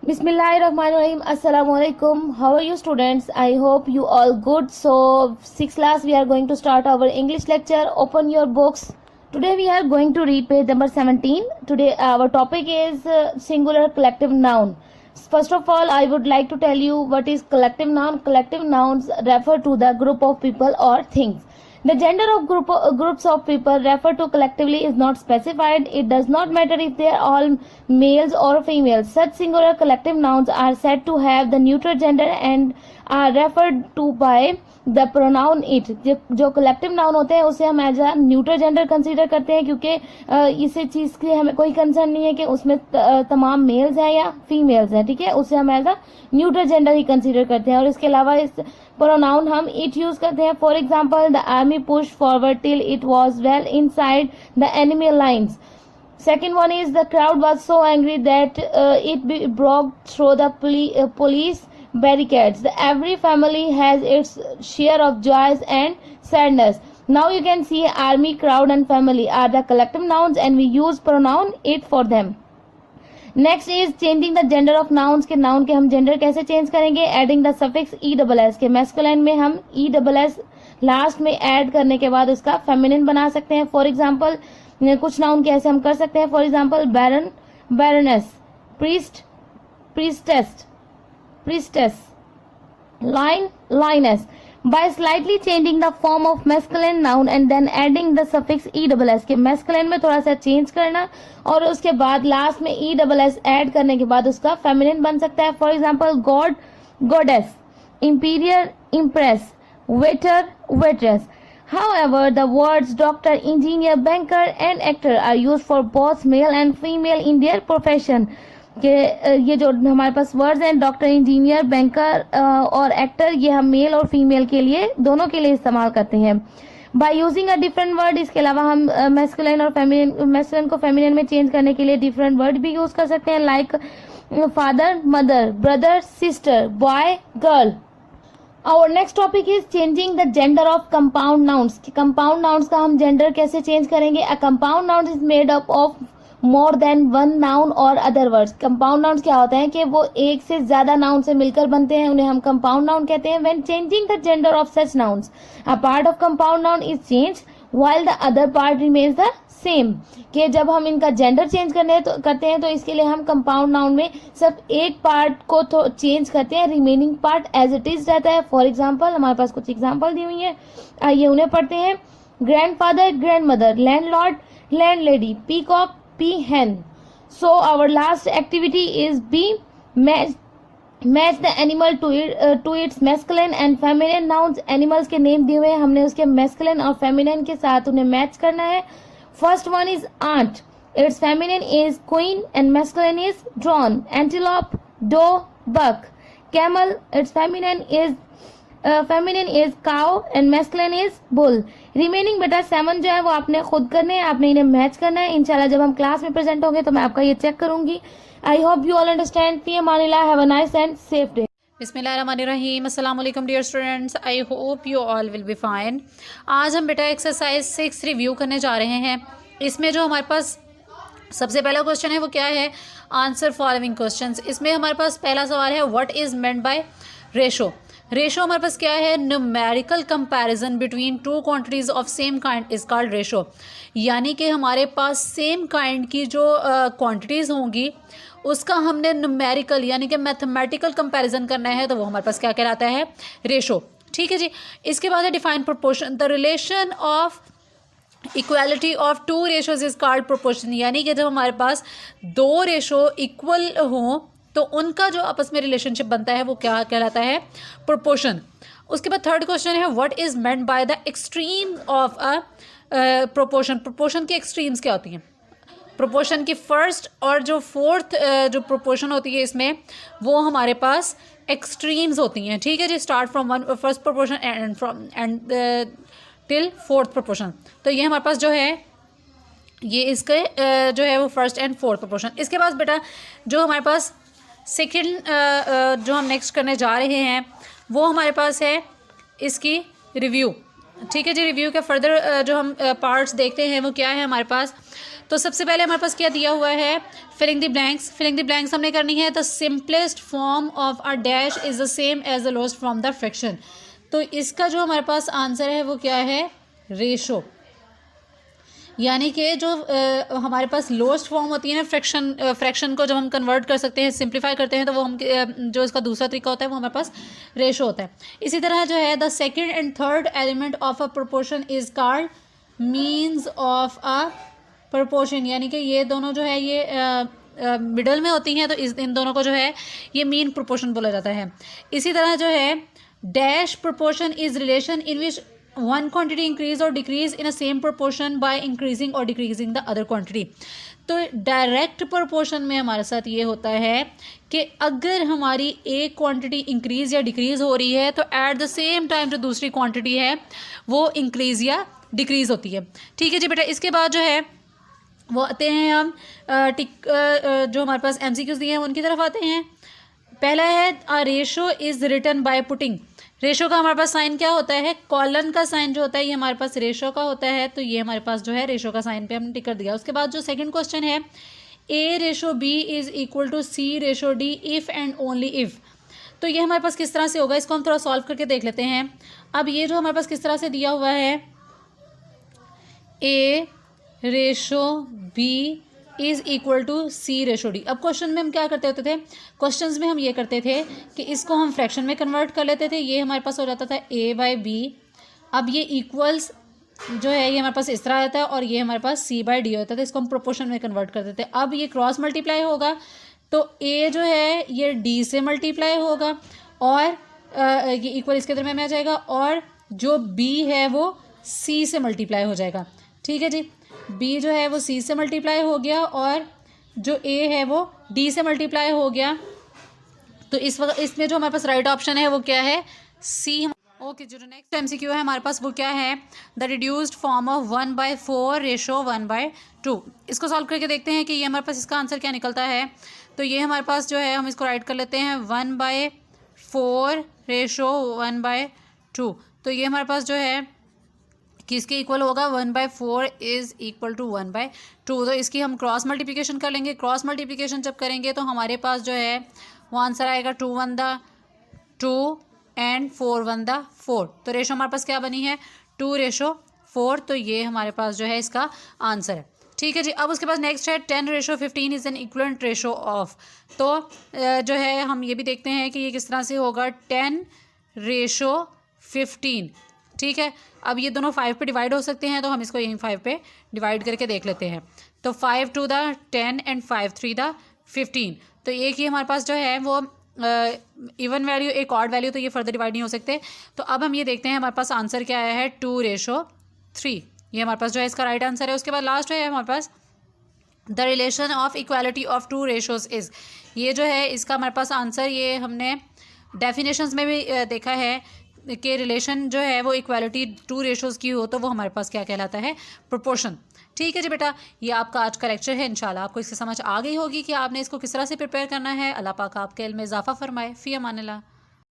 Bismillahirrahmanirrahim. Assalamu alaikum. How are you students? I hope you all good. So 6th class we are going to start our English lecture. Open your books. Today we are going to read page number 17. Today our topic is singular collective noun. First of all, I would like to tell you what is collective noun. Collective nouns refer to the group of people or things. The gender of groups of people referred to collectively is not specified. It does not matter if they are all males or females. Such singular collective nouns are said to have the neutral gender and are referred to by the pronoun it. जो collective noun होते हैं उसे हम as a neutral gender consider करते हैं, क्योंकि इस चीज की हमें कोई कंसर्न नहीं है कि उसमें तमाम मेल्स हैं या फीमेल्स हैं, ठीक है। उसे हम एज अ न्यूट्रल जेंडर ही कंसीडर करते हैं। और इसके अलावा इस प्रोनाउन हम इट यूज करते हैं। For example, the army push forward till it was well in side the enemy lines. Second one is the crowd was so angry that it broke through the police barricades. Every family has its share of joys and sadness. Now you can see army, crowd and family are the collective nouns and we use pronoun it for them. Next is changing the gender of nouns के noun के हम gender कैसे change करेंगे? Adding the suffix E double S के masculine में हम E double S last में add करने के बाद उसका फेमिनिन बना सकते हैं। फॉर एग्जाम्पल कुछ नाउन कैसे हम कर सकते हैं? For example baron, baroness, priest, priestess, priestess, lion, lioness. By slightly changing the form of masculine noun and then adding the suffix ESS के masculine में थोड़ा सा चेंज करना और उसके बाद लास्ट में ESS ऐड करने के बाद उसका फेमिनिन बन सकता है। For example God, goddess, imperial, impress, waiter, waitress. However, the words doctor, engineer, banker and actor are used for both male and female in their profession. कि ये जो हमारे पास वर्ड्स हैं डॉक्टर, इंजीनियर, बैंकर और actor, ये हम mail और female के लिए दोनों के लिए इस्तेमाल करते हैं by using a different word. इसके अलावा हम मैस्कुलिन और फेमिनिन, मैस्कुलिन को फेमिनिन में चेंज करने के लिए डिफरेंट वर्ड भी यूज कर सकते हैं, like father, mother, brother, sister, boy, girl. Our next topic is changing the gender of compound nouns. Compound nouns का हम जेंडर कैसे चेंज करेंगे? A compound noun is made up of more than one noun और other words. Compound nouns क्या होते हैं कि वो एक से ज्यादा नाउन से मिलकर बनते हैं, उन्हें हम कंपाउंड नाउन कहते हैं. When changing the gender of such nouns, a part of compound noun is change while the other part remains the same. कि जब हम इनका जेंडर चेंज करते हैं तो इसके लिए हम कंपाउंड नाउन में सिर्फ एक पार्ट को तो चेंज करते हैं, remaining part as it is रहता है. फॉर एग्जाम्पल हमारे पास कुछ एग्जाम्पल दी हुई है, आइए उन्हें पढ़ते हैं. Grandfather, grandmother, landlord, landlady, peacock, peahen. So our last activity is B. Match the animal to its masculine and feminine nouns. Animals के नेम दिए हुए हैं, हमने उसके masculine और feminine के साथ उन्हें मैच करना है. First one is ant. Its feminine is queen and masculine is drawn. Antelope, doe, buck. Camel. Its feminine is cow and masculine is bull. Remaining बेटा 7 जो है वो आपने खुद करने हैं, आपने इन्हें मैच करना है. इंशाल्लाह जब हम क्लास में प्रेजेंट होंगे तो मैं आपका ये चेक करूंगी. I hope you all understand. फी अमानिल्लाह, have a nice and safe day. बिस्मिल्लाहिर्रहमानिर्रहीम. अस्सलाम वालेकुम dear students, I hope you all will be fine. आज हम बेटा एक्सरसाइज 6 रिव्यू करने जा रहे हैं. इसमें जो हमारे पास सबसे पहला क्वेश्चन है वो क्या है? Answer following questions. इसमें हमारे पास पहला सवाल है what is meant by ratio. Ratio हमारे पास क्या है? Numerical comparison between two quantities of same kind is called ratio. यानी कि हमारे पास सेम काइंड की जो क्वांटिटीज़ होंगी उसका हमने न्यूमेरिकल यानी कि मैथमेटिकल कंपैरिजन करना है, तो वो हमारे पास क्या कहलाता है? रेशो. ठीक है जी. इसके बाद है define proportion. The relation of equality of two ratios is called proportion. यानी कि जब हमारे पास दो रेशो इक्वल हों तो उनका जो आपस में रिलेशनशिप बनता है वो क्या कहलाता है? प्रोपोर्शन. उसके बाद थर्ड क्वेश्चन है what is meant by the extreme of a proportion. Proportion की एक्सट्रीम्स क्या होती हैं? प्रोपोर्शन की फर्स्ट और जो फोर्थ जो प्रोपोर्शन होती है इसमें वो हमारे पास एक्सट्रीम्स होती हैं. ठीक है जी. Start from first proportion and from till fourth proportion. तो ये हमारे पास जो है ये इसके जो है वो फर्स्ट एंड फोर्थ प्रोपोर्शन. इसके बाद बेटा जो हमारे पास सेकेंड जो हम नेक्स्ट करने जा रहे हैं वो हमारे पास है इसकी रिव्यू. ठीक है जी, रिव्यू के फर्दर जो हम पार्ट्स देखते हैं वो क्या है हमारे पास। तो सबसे पहले हमारे पास क्या दिया हुआ है, filling the blanks. Filling the blanks हमने करनी है। The simplest form of a dash is the same as the lowest from the fraction. तो इसका जो हमारे पास आंसर है वो क्या है, रेशो। यानी कि जो हमारे पास लोएस्ट फॉर्म होती है ना फ्रैक्शन को जब हम कन्वर्ट कर सकते हैं, सिंप्लीफाई करते हैं, तो वो हम जो इसका दूसरा तरीका होता है वो हमारे पास रेशो होता है। इसी तरह जो है the second and third element of a proportion is called means of a proportion. यानी कि ये दोनों जो है ये मिडल में होती हैं, तो इन दोनों को जो है ये मीन प्रोपोर्शन बोला जाता है। इसी तरह जो है dash proportion is relation in which one quantity increase और decrease in a same proportion by increasing और डिक्रीजिंग द अदर क्वांटिटी। तो डायरेक्ट प्रोपोर्शन में हमारे साथ ये होता है कि अगर हमारी एक क्वांटिटी इंक्रीज या डिक्रीज हो रही है तो एट द सेम टाइम जो दूसरी क्वांटिटी है वो इंक्रीज या डिक्रीज होती है। ठीक है जी बेटा। इसके बाद जो है वो आते हैं हम जो हमारे पास MCQs दिए हैं उनकी तरफ आते हैं। पहला है a ratio is written by putting. Ratio का हमारे पास साइन क्या होता है, कॉलन का साइन जो होता है ये हमारे पास रेशो का होता है, तो ये हमारे पास जो है रेशो का साइन पे हमने टिक कर दिया। उसके बाद जो सेकंड क्वेश्चन है A/B is equal to C/D if and only if. तो ये हमारे पास किस तरह से होगा, इसको हम थोड़ा सॉल्व करके देख लेते हैं। अब ये जो हमारे पास किस तरह से दिया हुआ है, A/B is equal to C/D। अब क्वेश्चन में हम क्या करते होते थे, क्वेश्चंस में हम ये करते थे कि इसको हम फ्रैक्शन में कन्वर्ट कर लेते थे। ये हमारे पास हो जाता था A/B। अब ये इक्वल्स जो है ये हमारे पास इस तरह आता है और ये हमारे पास C/D होता था। इसको हम प्रोपोर्शन में कन्वर्ट कर देते। अब ये क्रॉस मल्टीप्लाई होगा तो A जो है ये D से मल्टीप्लाई होगा और ये इक्वल इसके दरम्यान में आ जाएगा और जो B है वो C से मल्टीप्लाई हो जाएगा। ठीक है जी। B जो है वो C से मल्टीप्लाई हो गया और जो A है वो D से मल्टीप्लाई हो गया। तो इस वक्त इसमें जो हमारे पास राइट ऑप्शन है वो क्या है, C। ओके जो नेक्स्ट MCQ है हमारे पास वो क्या है, the reduced form of 1/4 ratio 1/2। इसको सॉल्व करके देखते हैं कि ये हमारे पास इसका आंसर क्या निकलता है। तो ये हमारे पास जो है हम इसको राइट कर लेते हैं 1/4 रेशो 1/2। तो ये हमारे पास जो है किसके इक्वल होगा, 1/4 इज़ इक्वल टू 1/2। तो इसकी हम क्रॉस मल्टीप्लिकेशन कर लेंगे। क्रॉस मल्टीप्लिकेशन जब करेंगे तो हमारे पास जो है वो आंसर आएगा 2 1 2 एंड 4 1 4। तो रेशो हमारे पास क्या बनी है, 2/4। तो ये हमारे पास जो है इसका आंसर है। ठीक है जी। अब उसके पास नेक्स्ट है 10/15 is an equivalent ratio of. तो जो है हम ये भी देखते हैं कि ये किस तरह से होगा, 10/15। ठीक है। अब ये दोनों 5 पे डिवाइड हो सकते हैं तो हम इसको यहीं 5 पे डिवाइड करके देख लेते हैं। तो 5 2 10 एंड 5 3 15। तो एक ही हमारे पास जो है वो इवन वैल्यू एक ऑड वैल्यू, तो ये फर्दर डिवाइड नहीं हो सकते। तो अब हम ये देखते हैं हमारे पास आंसर क्या आया है, 2/3। ये हमारे पास जो है इसका राइट आंसर है। उसके बाद लास्ट है हमारे पास the relation of equality of 2 ratios is. ये जो है इसका हमारे पास आंसर ये हमने डेफिनेशंस में भी देखा है कि रिलेशन जो है वो इक्वालिटी 2 रेशोज़ की हो तो वो हमारे पास क्या कहलाता है, प्रोपोर्शन। ठीक है जी बेटा। ये आपका आज का लेक्चर है। इंशाल्लाह आपको इससे समझ आ गई होगी कि आपने इसको किस तरह से प्रिपेयर करना है। अल्लाह पाक आपके इल्म में इजाफा फरमाए। फ़ी अमानिल्लाह।